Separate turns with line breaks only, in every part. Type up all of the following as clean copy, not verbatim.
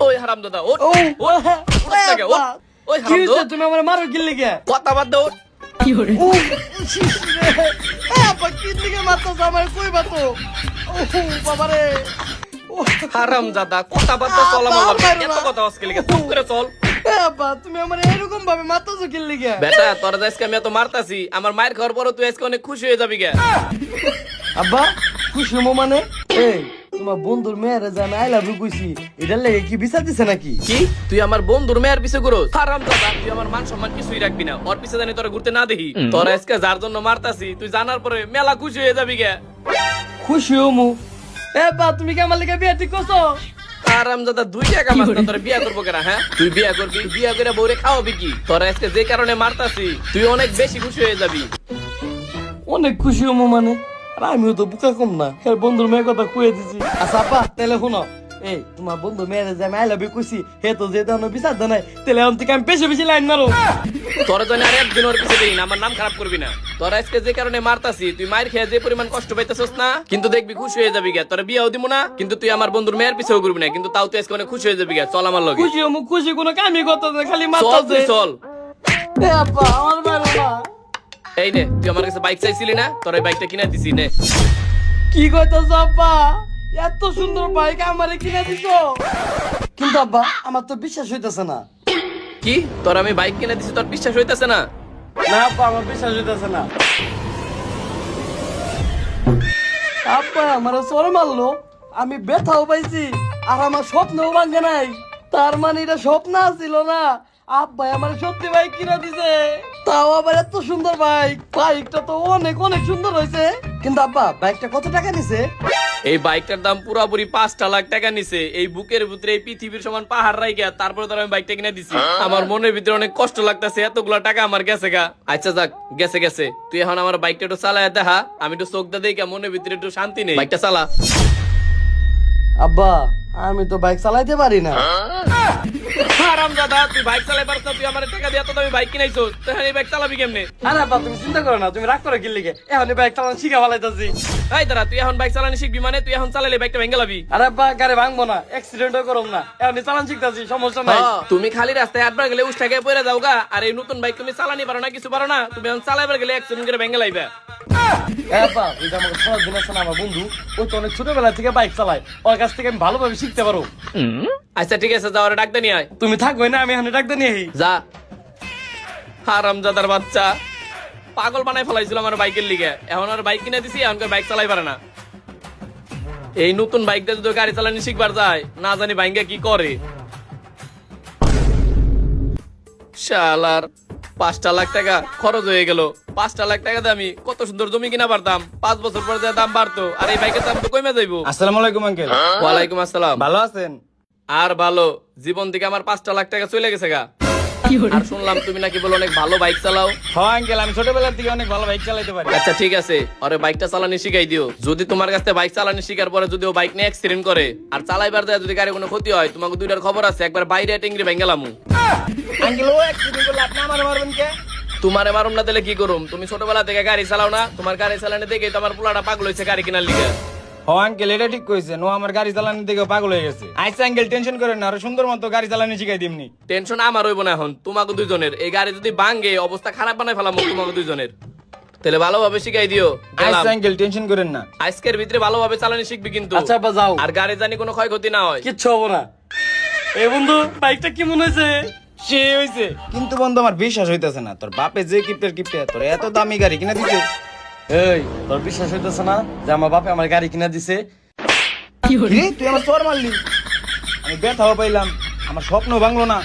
ওই হারামজাদা ওঠ
ও
ওঠ উঠছ না কে? ওঠ। ওই
কি হইছে
হারামজাদা
তুমি আমার মারো গিল্লি গে
কথা বাদ দে ওঠ।
ও শিশ রে আপা কি দিকে মারতাছ আমার কইবা তো ও বাবা রে ও
হারামজাদা কথা বাদ দে, চল আমার লগে। এত কথা আজকে লিখে চুপ করে চল।
আপা তুমি আমার এরকম ভাবে মারতাছ গিল্লি গে
বেটা তোর আজকে আমি এত মারতাছি, আমার মায়ের খাওয়ার পরও তুই আজকে অনেক খুশি হয়ে যাবি গে।
আব্বা খুশি হমো মানে এই তোমার বন্ধুর মেয়েরে যে আমি আই লাভ ইউ কইছি এটার লেগে কি বিচার দিছে নাকি
কি তুই আমার বন্ধুর মেয়ের পিছে ঘুরোস? হারামজাদা তুই আমার মান সম্মান কিছুই রাখবি না, ওর পিছে জানি তোরা ঘুরতে না দেখি। তোর আজকে যার জন্য মারতাছি তুই জানার পরে মেলা খুশি হয়ে যাবি গে।
খুশি হমু এ বা তুমি কি আমার লেগে বিয়ে ঠিক করছো
হারামজাদা 2 টাকা মাস না, তোর বিয়া করবো কেনা? হ্যাঁ তুই বিয়া করবি, বিয়া করে বউরে খাওয়াবি কি? তোর আজকে যে কারণে মারতাছি তুই অনেক বেশি খুশি হয়ে যাবি।
অনেক খুশি হমু মানে আর আমিও তো বুকা কম না হ্যাঁ বন্ধুর মেয়ের কথা কয়ে দিছি আচ্ছা আপা তাহলে শুনো এই তোমার বন্ধু মেয়েরে যে আমি আই লাভ ইউ কইছি হে তো যে তখন বিচার দেয় নাই তাহলে এখন থেকে আমি বেশি বেশি লাইন মারো
তোর জন্য আর একদিন ওর পিছে দিই না, আমার নাম খারাপ করবি না। তোর আজকে যে কারণে মারতাছি তুই মায়ের খেয়ে যে পরিমাণ কষ্ট পাইতেছস না, কিন্তু দেখবি খুশি হয়ে যাবি গে। তোর বিয়াও দিব না, কিন্তু তুই আমার বন্ধুর মেয়ের পিছেও ঘুরবি না, কিন্তু তাও তুই আজকে অনেক খুশি হয়ে যাবি গে। চল আমার লগে
খুশি হমু খুশি কোনো কামই করতে না খালি
চল,
মারতাছে
তুই চল।
এ আপা আমার মারো না
এই নে তুই আমার কাছে বাইক চাইছিলি না, তোর এই বাইকটা কিনে দিছি নে।
কি কইতাছ আব্বা এত সুন্দর বাইক আমারে কিনে দিছো কিন্তু আব্বা আমার তো বিশ্বাস হইতাছে না
কি তোর আমি বাইক কিনে দিছি তোর বিশ্বাস হইতাছে না?
না আব্বা আমার বিশ্বাস হইতাছে না আব্বা আমার সর মারলো আমি ব্যথাও পাইছি আর আমার স্বপ্নও ভাঙে নাই তার মানে এটা স্বপ্ন ছিল না আব্বা আমার সত্যি বাইক কিনে দিছে তাও আবার এত সুন্দর বাইক বাইকটা তো অনেক অনেক সুন্দর হয়েছে কিন্তু আব্বা বাইকটা কত টাকা নিছে
এই বাইকটার দাম পুরোপুরি 5 লাখ টাকা নিছে। এই বুকের ভিতরে এই পৃথিবীর সমান পাহাড় রাইগা তারপরে তোর আমি বাইকটা কিনে দিছি। আমার মনের ভিতরে অনেক কষ্ট লাগতেছে, এতগুলা টাকা আমার গেছে গা। আচ্ছা যাক গেছে গেছে, তুই এখন আমার বাইকটা একটু চালায় দেখা, আমি একটু চোখ দিয়ে দেখা মনের ভিতরে একটু শান্তি নেই। বাইকটা চালা।
আব্বা আমি তো বাইক চালাইতে পারি না
হারামজাদা তুই বাইক চালাই পারছ না, তুই আমার টাকা দিয়া তো আমি বাইক কিনাইছস, তুই এই বাইক চালাবি কেমনে?
আরে আব্বা তুমি চিন্তা করো না তুমি রাগ করে গিল্লিকে এখন এই বাইক চালানো শিখা ফেলাইতাছি
এই দাঁড়া, তুই এখন বাইক চালানি শিখবি মানে তুই এখন চালালে বাইকটা ভেঙে লাবি।
আরে আব্বা গাড়ি ভাঙবো না অ্যাক্সিডেন্টও করব না এখন চালান শিখতাছি সমস্যা নাই
তুমি খালি রাস্তায় আটবার গেলে উষ্টাকে পড়ে যাও গা, আর এই নতুন বাইক তুমি চালানি পারো না, কিছু পারো না, তুমি এখন চালাইবার গেলে অ্যাক্সিডেন্ট করে ভেঙে লাইবা।
আব্বা এটা আমাকে সহজ দিন আছে না আমার বন্ধু ও তো অনেক ছোটবেলা থেকে বাইক চালায় ওর কাছ থেকে আমি ভালোভাবে শিখতে পারো
আচ্ছা ঠিক আছে, যাও ডাকতে নিয়ে আয়।
তুমি থাকবে না আমি এখানে ডাকতে নিয়ে আহি।
যা। হারামজাদার বাচ্চা পাগল বানাই ফেলাইছিল আমার বাইকের লিগে, এখন আর বাইক কিনে দিছি, এখন বাইক চালাই পারে না। এই নতুন বাইকটা যদি গাড়ি চালানি শিখবার যায় না জানি বাইঙ্গা কি করে। শালার 5 লাখ টাকা খরচ হয়ে গেল। 5 লাখ টাকা দিয়ে আমি কত সুন্দর জমি কিনা পারতাম, 5 বছর পর যে দাম বাড়তো, আর এই বাইকের দাম তো কমে যাইবো।
আসসালামু আলাইকুম আঙ্কেল
ওয়ালাইকুম আসসালাম।
ভালো আছেন
আর ভালো, জীবন থেকে আমার 5 লাখ টাকা চলে গেছে গা। আর শুনলাম তুমি নাকি বলো অনেক ভালো বাইক চালাও।
হ্যাঁ আঙ্কেল আমি ছোটবেলার থেকে অনেক ভালো বাইক চালাতে পারি
আচ্ছা ঠিক আছে, ওরে বাইকটা চালানি শিখাই দিও। যদি তোমার কাছে বাইক চালানি শিখার পরে যদি ও বাইক নিয়ে অ্যাক্সিডেন্ট করে আর চালাইবার যায় যদি গাড়ি কোনো ক্ষতি হয়, তোমাকে দুইটার খবর আছে, একবার বাইরে টেঙ্গি ভেঙ্গেলামু।
আঙ্কেল ও অ্যাক্সিডেন্ট করলে আপনি আমার মারবেন কে
তোমারে মারুম না দিলে কি করুম? তুমি ছোটবেলা থেকে গাড়ি চালাও না, তোমার গাড়ি চালানি দেখে তো আমার পোলাটা পাগল হয়েছে গাড়ি কেনার লিগে।
ও আঙ্কেল এটা ঠিক কইছে নো আমার গাড়ি চালানোর দিকে পাগল হয়ে গেছে আচ্ছা আঙ্কেল টেনশন করেন না আরো সুন্দর মতো গাড়ি চালানো শিখাই দিমনি
টেনশন আমার হইব না, এখন তোমাকে দুইজনের এই গাড়ি যদি ভাঙ্গে অবস্থা খারাপ বানাই ফেলাম তোমাকে দুইজনের। তাহলে ভালোভাবে শিখাই দিও।
আচ্ছা আঙ্কেল টেনশন করেন না
আজকের ভিতরে ভালোভাবে চালানি শিখবি কিন্তু।
আচ্ছা আব্বা যাও
আর গাড়ি জানি কোনো ক্ষয়ক্ষতি না হয়।
কিচ্ছু হবো না এই বন্ধু বাইকটা কি মনে হয়েছে
সে হইছে কিন্তু বন্ধু আমার বিশ্বাস হইতেছে না তোর বাপে যে কিপটের কিপটে তোর এত দামি গাড়ি কিনা দিছে
এই তোর বিশ্বাস হইতেছে না যে আমার বাপে আমার গাড়ি কিনা দিছে
কিরে তুই আমার চোর মারলি আমি ব্যথাও পাইলাম আমার স্বপ্ন ভাঙলো না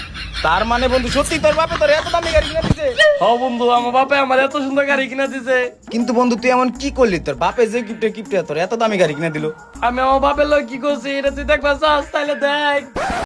তার মানে বন্ধু সত্যি তোর বাপে তোর এত দামি গাড়ি কিনা দিছে
হ বন্ধু আমার বাপে আমার এত সুন্দর গাড়ি কিনা দিছে
কিন্তু বন্ধু তুই এমন কি করলি তোর বাপে যে কিপটে কিপটে তোর এত দামি গাড়ি কিনা দিল
আমি আমার বাপের লোক কি করছি এটা তুই দেখবা চাস তাইলে দেখ